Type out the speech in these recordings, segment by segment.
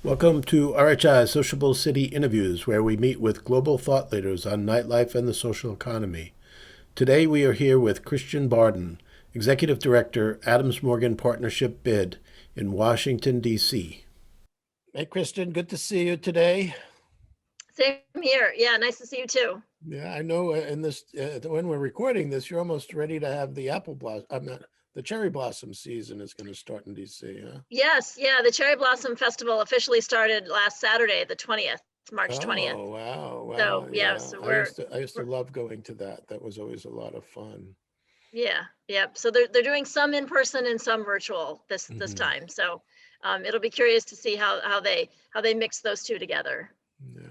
Welcome to RHI Sociable City Interviews, where we meet with global thought leaders on nightlife and the social economy. Today we are here with Kristen Barden, Executive Director, Adams Morgan Partnership Bid in Washington, D.C. Hey, Kristen, good to see you today. Same here. Yeah, nice to see you too. Yeah, I know in this when we're recording this, you're almost ready to have the apple blossom. I'm not, the cherry blossom season is going to start in D.C. Huh? Yes, yeah, the Cherry Blossom Festival officially started last Saturday, the 20th, March 20th. Oh, wow, wow, So, yeah, yeah. so I used to we're love going to that. That was always a lot of fun. yeah, yeah. So they're doing some in person and some virtual this Hmm. time. So, it'll be curious to see how they mix those two together. Yeah.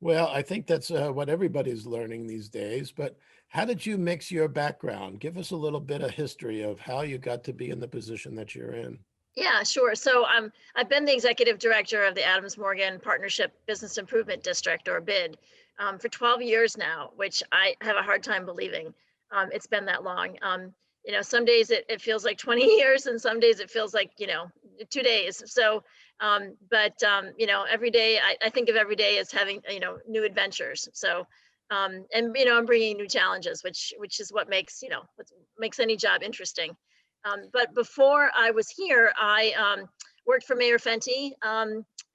Well, I think that's what everybody's learning these days. But how did you mix your background? Give us a little bit of history of how you got to be in the position that you're in. Yeah, sure. So I've been the executive director of the Adams Morgan Partnership Business Improvement District, or BID, for 12 years now, which I have a hard time believing it's been that long. Some days it feels like 20 years, and some days it feels like 2 days. So, every day I think of every day as having new adventures. So, and I'm bringing new challenges, which is what makes any job interesting. But before I was here, I worked for Mayor Fenty,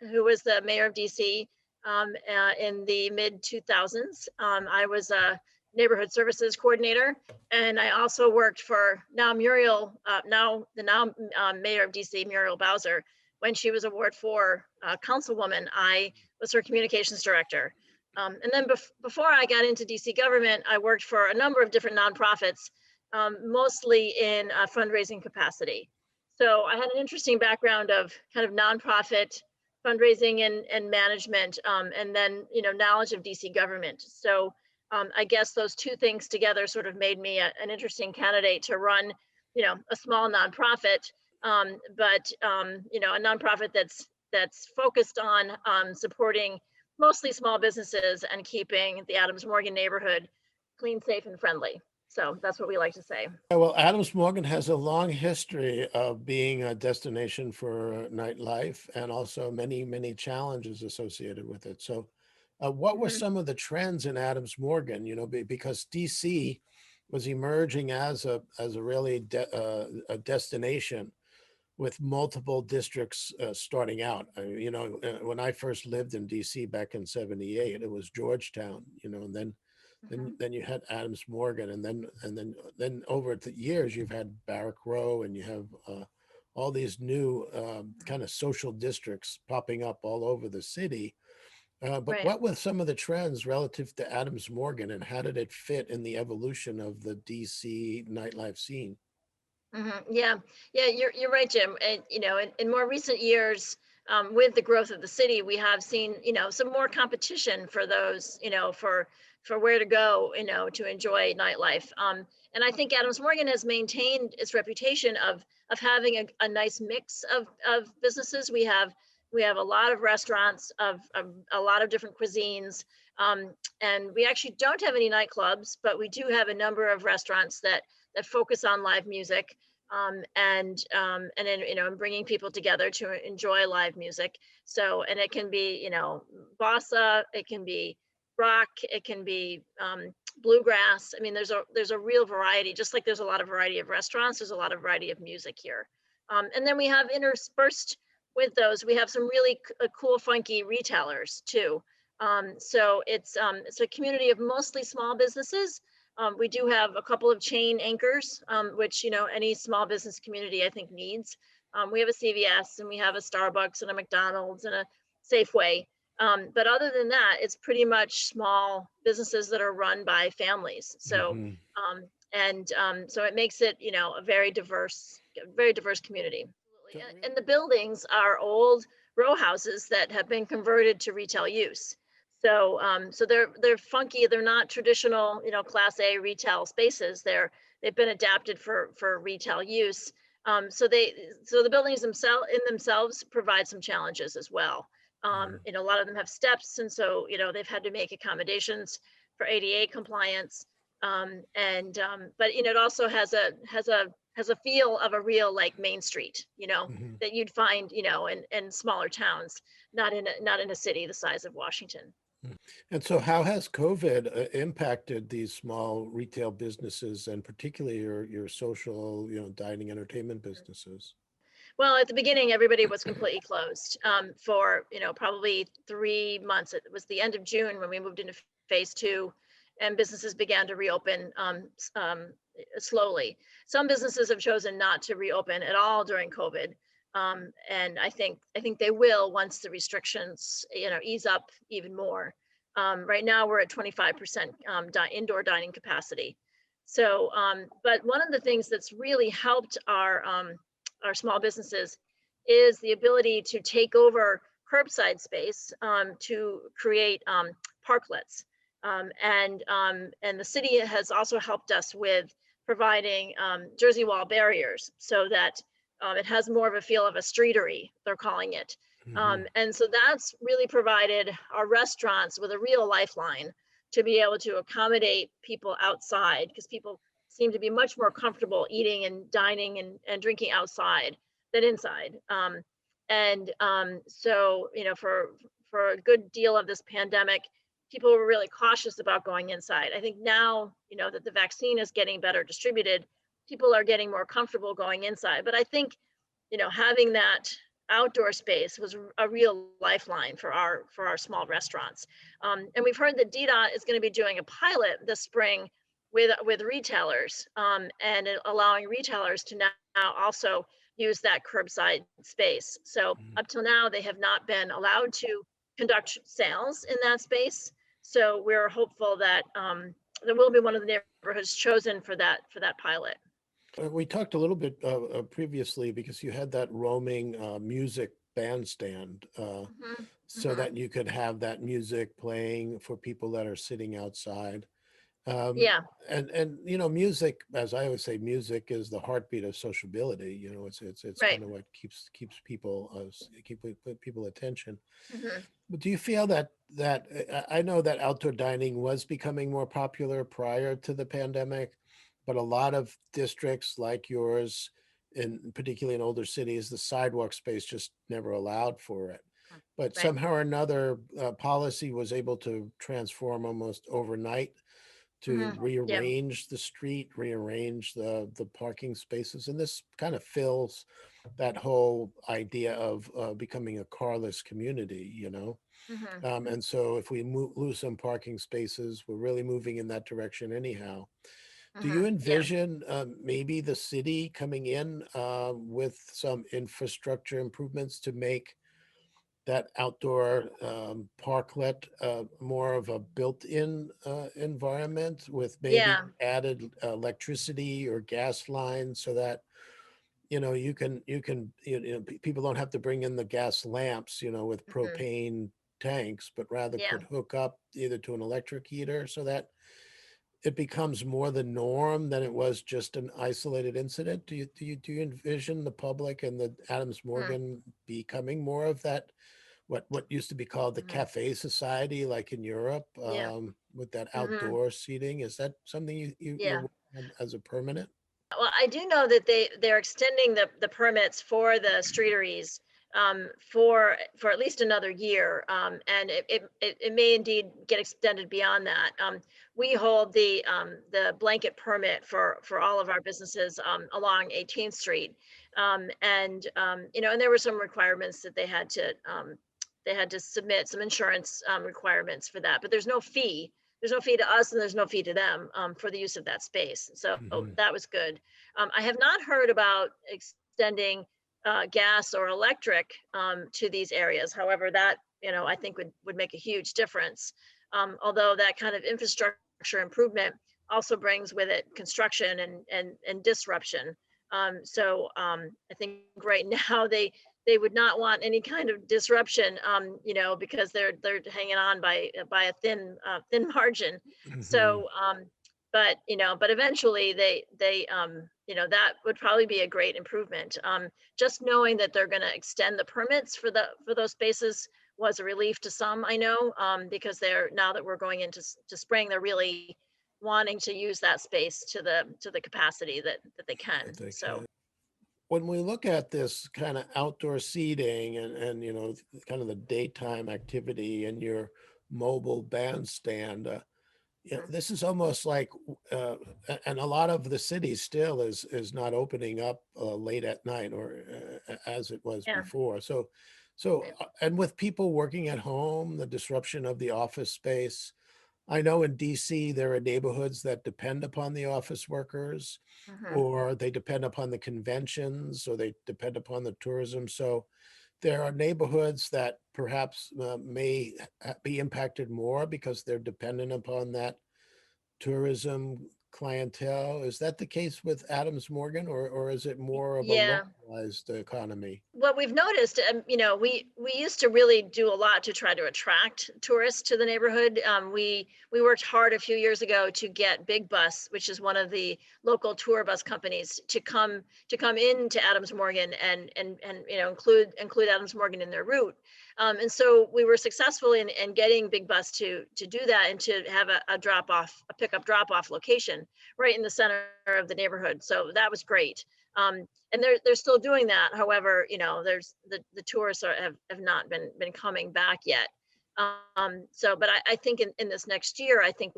who was the mayor of DC in the mid 2000s. I was a neighborhood services coordinator, and I also worked for now mayor of DC, Muriel Bowser. When she was a Ward 4 councilwoman, I was her communications director. And then before I got into DC government, I worked for a number of different nonprofits, mostly in fundraising capacity. So I had an interesting background of kind of nonprofit fundraising and management, and then knowledge of DC government. So I guess those two things together sort of made me an interesting candidate to run, a small nonprofit, but a nonprofit that's focused on supporting mostly small businesses and keeping the Adams Morgan neighborhood clean, safe, and friendly. So that's what we like to say. Yeah, well, Adams Morgan has a long history of being a destination for nightlife and also many, many challenges associated with it. So, what were Mhm. some of the trends in Adams Morgan? Because DC was emerging as a really a destination with multiple districts starting out. When I first lived in DC back in '78, it was Georgetown, and then Mhm. then you had Adams Morgan, and then over the years you've had Barrack Row, and you have all these new kind of social districts popping up all over the city. But Right. what were some of the trends relative to Adams Morgan, and how did it fit in the evolution of the DC nightlife scene? Yeah, yeah, you're right, Jim. And in more recent years, with the growth of the city, we have seen some more competition for those for where to go to enjoy nightlife. And I think Adams Morgan has maintained its reputation of having a nice mix of businesses. We have a lot of restaurants of a lot of different cuisines. And we actually don't have any nightclubs, but we do have a number of restaurants that focus on live music, and then and bringing people together to enjoy live music. So, and it can be bossa, it can be rock, it can be bluegrass. I mean, there's a real variety. Just like there's a lot of variety of restaurants, there's a lot of variety of music here. And then we have interspersed with those, we have some really cool, funky retailers too. So it's a community of mostly small businesses. We do have a couple of chain anchors, which any small business community I think needs. We have a CVS, and we have a Starbucks and a McDonald's and a Safeway. But other than that, it's pretty much small businesses that are run by families. So Hmm. so it makes it a very diverse community. So, Absolutely. And the buildings are old row houses that have been converted to retail use. So they're funky. They're not traditional, Class A retail spaces. They've been adapted for retail use. So the buildings themselves provide some challenges as well. A lot of them have steps, and so they've had to make accommodations for ADA compliance. But it also has a has a feel of a real like Main Street, Mhm. that you'd find, in smaller towns, not in a city the size of Washington. Mm. And so how has COVID impacted these small retail businesses and particularly your social, dining entertainment businesses? Well, at the beginning, everybody was completely closed for probably 3 months. It was the end of June when we moved into phase two, and businesses began to reopen slowly. Some businesses have chosen not to reopen at all during COVID, and I think they will once the restrictions ease up even more. Right now, we're at 25% indoor dining capacity. So, but one of the things that's really helped our small businesses is the ability to take over curbside space to create parklets. And the city has also helped us with providing Jersey wall barriers so that it has more of a feel of a streetery, they're calling it. Mhm. And so that's really provided our restaurants with a real lifeline to be able to accommodate people outside, because people seem to be much more comfortable eating and dining and drinking outside than inside. So, for a good deal of this pandemic, people were really cautious about going inside. I think now, that the vaccine is getting better distributed, people are getting more comfortable going inside. But I think, having that outdoor space was a real lifeline for our small restaurants. And we've heard that DDOT is going to be doing a pilot this spring with retailers, and allowing retailers to now also use that curbside space. So Mhm. up till now, they have not been allowed to conduct sales in that space. So we're hopeful that there will be one of the neighborhoods chosen for that pilot. We talked a little bit previously because you had that roaming music bandstand Hmm. so Hmm. that you could have that music playing for people that are sitting outside. Um, Yeah, and music, as I always say, music is the heartbeat of sociability. It's right. kind of what keeps people people attention. Hmm. But do you feel that I know that outdoor dining was becoming more popular prior to the pandemic, but a lot of districts like yours, in particularly in older cities, the sidewalk space just never allowed for it. But Right. somehow or another, policy was able to transform almost overnight to Hmm. Yeah. rearrange the street, rearrange the parking spaces, and this kind of fills that whole idea of becoming a carless community. Hmm. And so if we lose some parking spaces, we're really moving in that direction anyhow. Do you Yeah. envision maybe the city coming in with some infrastructure improvements to make that outdoor parklet more of a built-in environment with maybe Yeah. added electricity or gas lines so that people don't have to bring in the gas lamps with Hmm. propane tanks, but rather Yeah. could hook up either to an electric heater so that it becomes more the norm than it was just an isolated incident. Do you envision the public and the Adams Morgan becoming more of that, what used to be called the Mm-hmm. cafe society, like in Europe, Yeah. with that Hmm. outdoor seating? Is that something you're Yeah. working on as a permanent? Well, I do know that they're extending the permits for the streeteries for at least another year, and it may indeed get extended beyond that. We hold the blanket permit for all of our businesses along 18th Street, and there were some requirements that they had to submit some insurance requirements for that, but there's no fee. There's no fee to us and there's no fee to them for the use of that space. So Mhm. that was good. I have not heard about extending gas or electric to these areas. However, that I think would make a huge difference. Although that kind of infrastructure improvement also brings with it construction and disruption. So I think right now they would not want any kind of disruption, because they're hanging on by a thin margin. Mhm. So, but eventually that would probably be a great improvement. Just knowing that they're going to extend the permits for those spaces was a relief to some, I know, because they're now that we're going into to spring, they're really wanting to use that space to the capacity that they can. That they So can. When we look at this kind of outdoor seating and kind of the daytime activity and your mobile bandstand, this is almost like, uh, and a lot of the city still is not opening up late at night or as it was yeah, before. right. And with people working at home, the disruption of the office space. I know in DC, there are neighborhoods that depend upon the office workers, Mhm. or they depend upon the conventions, or they depend upon the tourism. So there are neighborhoods that perhaps may be impacted more because they're dependent upon that tourism clientele. Is that the case with Adams Morgan, or is it more of a Yeah. localized economy? What we've noticed, we used to really do a lot to try to attract tourists to the neighborhood. We worked hard a few years ago to get Big Bus, which is one of the local tour bus companies, to come into Adams Morgan and include Adams Morgan in their route. And so we were successful in getting Big Bus to do that and to have a pickup drop off location right in the center of the neighborhood. So that was great. And they're still doing that. However, there's the tourists have not been coming back yet. But I think in this next year, I think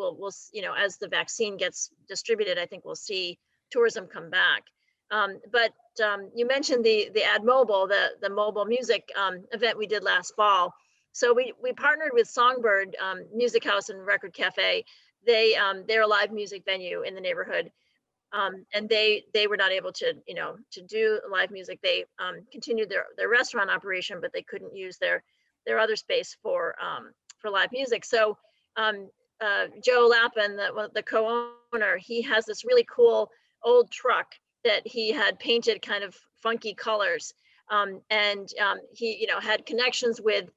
as the vaccine gets distributed, I think we'll see tourism come back. But you mentioned the Ad Mobile, the mobile music event we did last fall. So we partnered with Songbird Music House and Record Cafe. They're a live music venue in the neighborhood, and they were not able to do live music. They continued their restaurant operation, but they couldn't use their other space for live music. So Joe Lappin, the co-owner, he has this really cool old truck that he had painted kind of funky colors, and he had connections with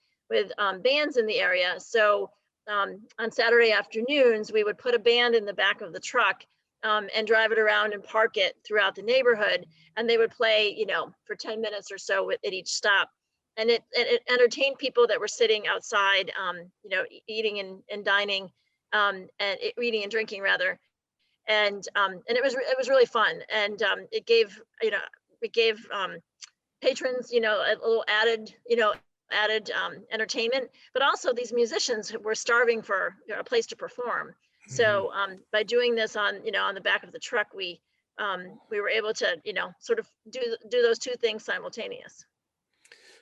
bands in the area. So on Saturday afternoons, we would put a band in the back of the truck, and drive it around and park it throughout the neighborhood. And they would play, for 10 minutes or so at each stop. And it entertained people that were sitting outside, eating and dining, eating and drinking rather. And it was really fun. And it gave patrons, a little added entertainment, but also these musicians were starving for a place to perform. Mhm. So by doing this on the back of the truck, we were able to sort of do those two things simultaneous.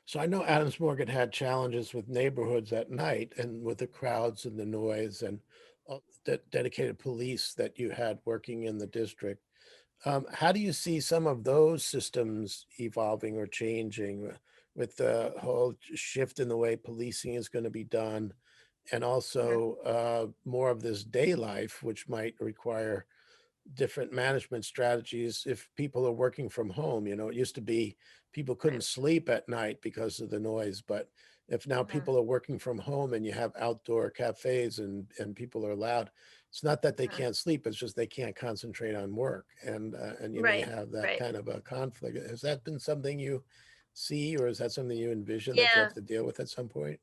So I know Adams Morgan had challenges with neighborhoods at night and with the crowds and the noise and dedicated police that you had working in the district. How do you see some of those systems evolving or changing with the whole shift in the way policing is going to be done, and Mhm. also more of this day life, which might require different management strategies if people are working from home? It used to be people couldn't Right. sleep at night because of the noise, but if now Mhm. people are working from home and you have outdoor cafes and people are loud, it's not that they Mhm. can't sleep, it's just they can't concentrate on work, and you may Right. have that Right. kind of a conflict. Has that been something you see, or is that something you envision that you have Yeah. to deal with at some point?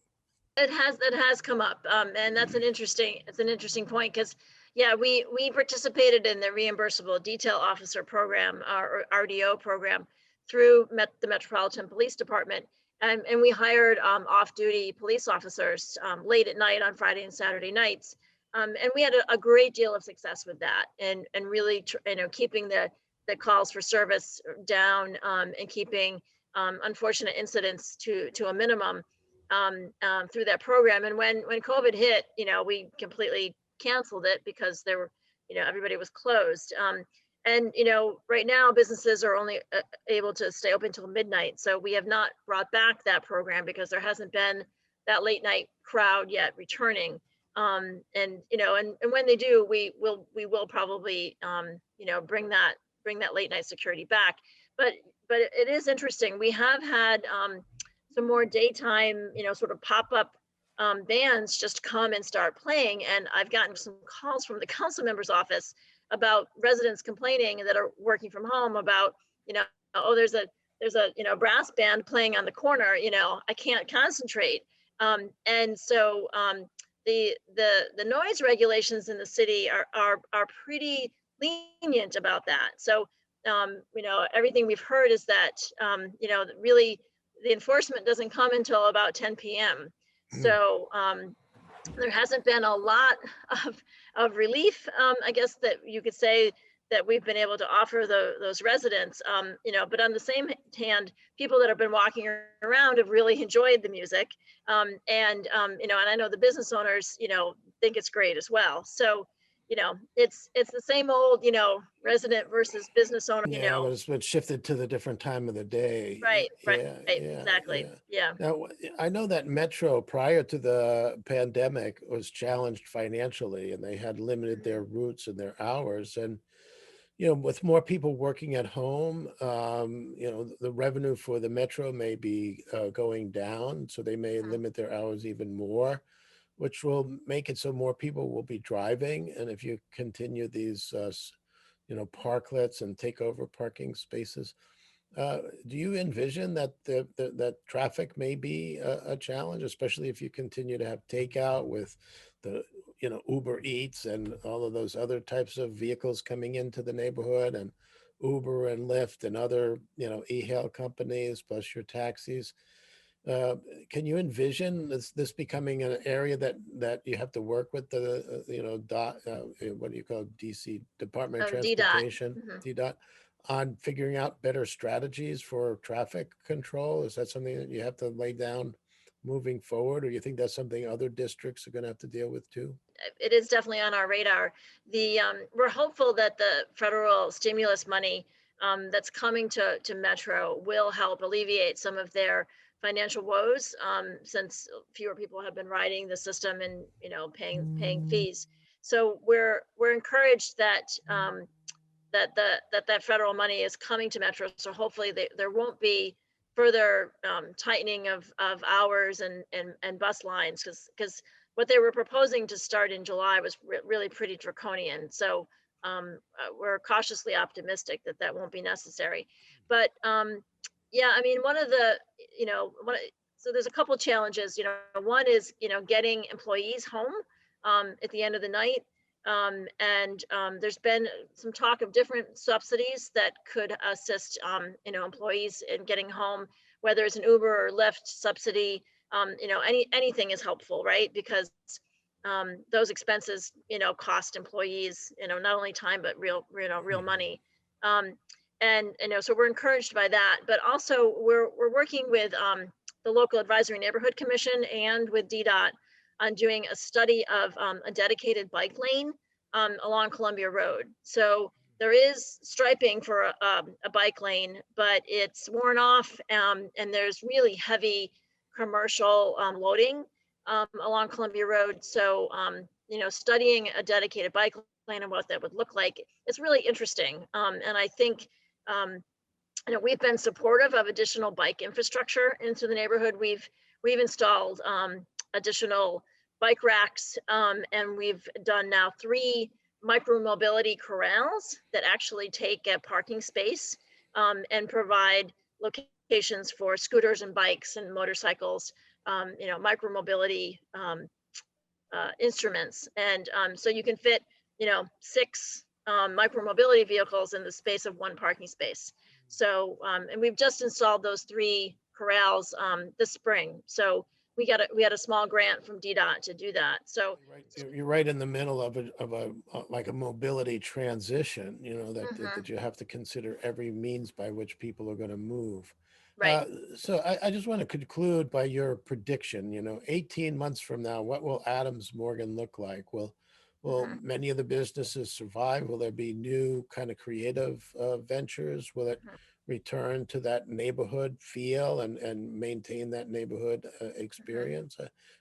It has come up, and that's an interesting point because yeah, we participated in the reimbursable detail officer program, or RDO program, through the Metropolitan Police Department, and we hired off-duty police officers late at night on Friday and Saturday nights, and we had a great deal of success with that, and really keeping the calls for service down, and keeping unfortunate incidents to a minimum, through that program. And when COVID hit, we completely canceled it because everybody was closed. And right now businesses are only able to stay open till midnight. So we have not brought back that program because there hasn't been that late night crowd yet returning. And when they do, we will probably bring that late night security back. But it is interesting. We have had some more daytime, sort of pop up bands just come and start playing. And I've gotten some calls from the council member's office about residents complaining that are working from home about, oh, there's a brass band playing on the corner. I can't concentrate. And so the noise regulations in the city are pretty lenient about that. So everything we've heard is that really the enforcement doesn't come until about 10 p.m. So there hasn't been a lot of relief, I guess that you could say, that we've been able to offer those residents. But on the same hand, people that have been walking around have really enjoyed the music, and I know the business owners, think it's great as well. So, it's the same old, resident versus business owner. Yeah, but it's been shifted to the different time of the day. Right, Yeah, yeah, exactly. yeah. Yeah. Now, I know that Metro prior to the pandemic was challenged financially, and they had limited their routes and their hours. And with more people working at home, the revenue for the Metro may be going down, so they may limit their hours even more, which will make it so more people will be driving. And if you continue these, parklets and take over parking spaces, do you envision that that traffic may be a challenge, especially if you continue to have takeout with the Uber Eats and all of those other types of vehicles coming into the neighborhood, and Uber and Lyft and other e-hail companies plus your taxis? Uh, can you envision this becoming an area that you have to work with the what do you call it, DC Department of DDOT. Transportation, DDOT, on figuring out better strategies for traffic control? Is that something that you have to lay down moving forward, or you think that's something other districts are going to have to deal with too? It is definitely on our radar. We're hopeful that the federal stimulus money that's coming to Metro will help alleviate some of their financial woes, since fewer people have been riding the system and paying fees. So we're encouraged that that federal money is coming to Metro. So hopefully there won't be further tightening of hours and bus lines, because what they were proposing to start in July was really pretty draconian. So we're cautiously optimistic that that won't be necessary. But yeah, I mean, one of the, so there's a couple challenges. One is getting employees home at the end of the night. And there's been some talk of different subsidies that could assist employees in getting home, whether it's an Uber or Lyft subsidy. Anything is helpful, right? Because those expenses cost employees not only time but real money. And so we're encouraged by that, but also we're working with the local advisory neighborhood commission and with DDOT on doing a study of a dedicated bike lane along Columbia Road. So there is striping for a bike lane, but it's worn off, and there's really heavy commercial loading along Columbia Road. So studying a dedicated bike lane and what that would look like, it's really interesting. And I think we've been supportive of additional bike infrastructure into the neighborhood. We've installed additional bike racks, and we've done now 3 micro mobility corrals that actually take a parking space and provide locations for scooters and bikes and motorcycles, micro mobility instruments. And so you can fit 6 micro mobility vehicles in the space of 1 parking space. So and we've just installed those 3 corrals this spring. So we had a small grant from DDOT to do that. So you're right in the middle of a like a mobility transition, that you have to consider every means by which people are going to move. right. So I just want to conclude by your prediction. 18 months from now, what will Adams Morgan look like? Will many of the businesses survive? Will there be new kind of creative ventures? Will it return to that neighborhood feel and maintain that neighborhood experience?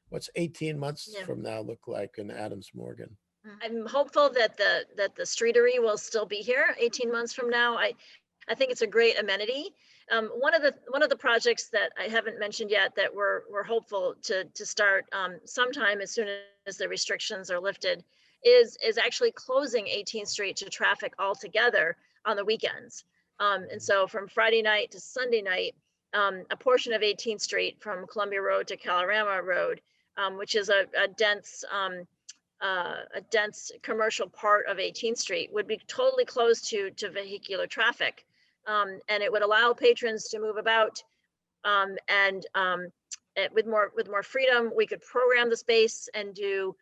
What's 18 months from now look like in Adams Morgan? I'm hopeful that the streetery will still be here 18 months from now. I think it's a great amenity. One of the projects that I haven't mentioned yet that we're hopeful to start sometime as soon as the restrictions are lifted is actually closing 18th Street to traffic altogether on the weekends. And so from Friday night to Sunday night, a portion of 18th Street from Columbia Road to Calorama Road which is a dense commercial part of 18th Street, would be totally closed to vehicular traffic. And it would allow patrons to move about, and with more freedom. We could program the space and do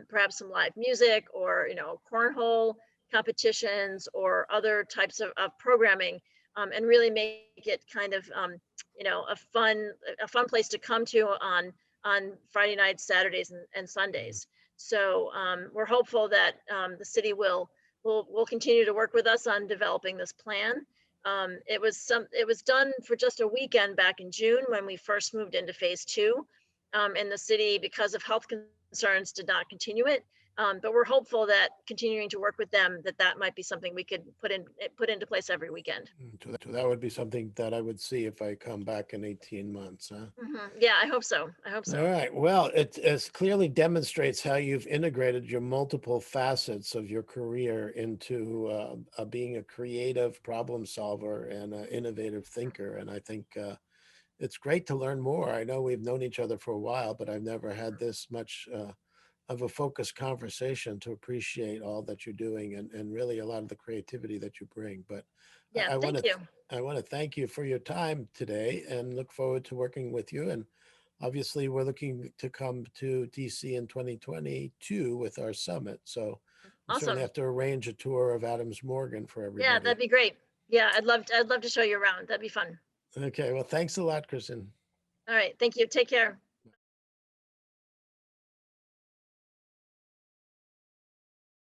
perhaps some live music, or cornhole competitions, or other types of programming, and really make it kind of a fun place to come to on Friday nights, Saturdays, and Sundays. So we're hopeful that the city will continue to work with us on developing this plan. It was done for just a weekend back in June when we first moved into phase 2, and the city, because of health concerns, did not continue it. But we're hopeful that continuing to work with them, that might be something we could put into place every weekend. So that would be something that I would see if I come back in 18 months, huh? Yeah, I hope so. All right. Well, it clearly demonstrates how you've integrated your multiple facets of your career into being a creative problem solver and an innovative thinker. And I think it's great to learn more. I know we've known each other for a while, but I've never had this much of a focused conversation to appreciate all that you're doing, and really a lot of the creativity that you bring. But Yeah, I want thank to you. I want to thank you for your time today, and look forward to working with you. And obviously, we're looking to come to DC in 2022 with our summit. So we certainly Awesome. have to arrange a tour of Adams Morgan for Yeah, everybody. that'd be great. Yeah, I'd love to show you around. That'd be fun. Okay. Well, thanks a lot, Kristen. All right. Thank you. Take care.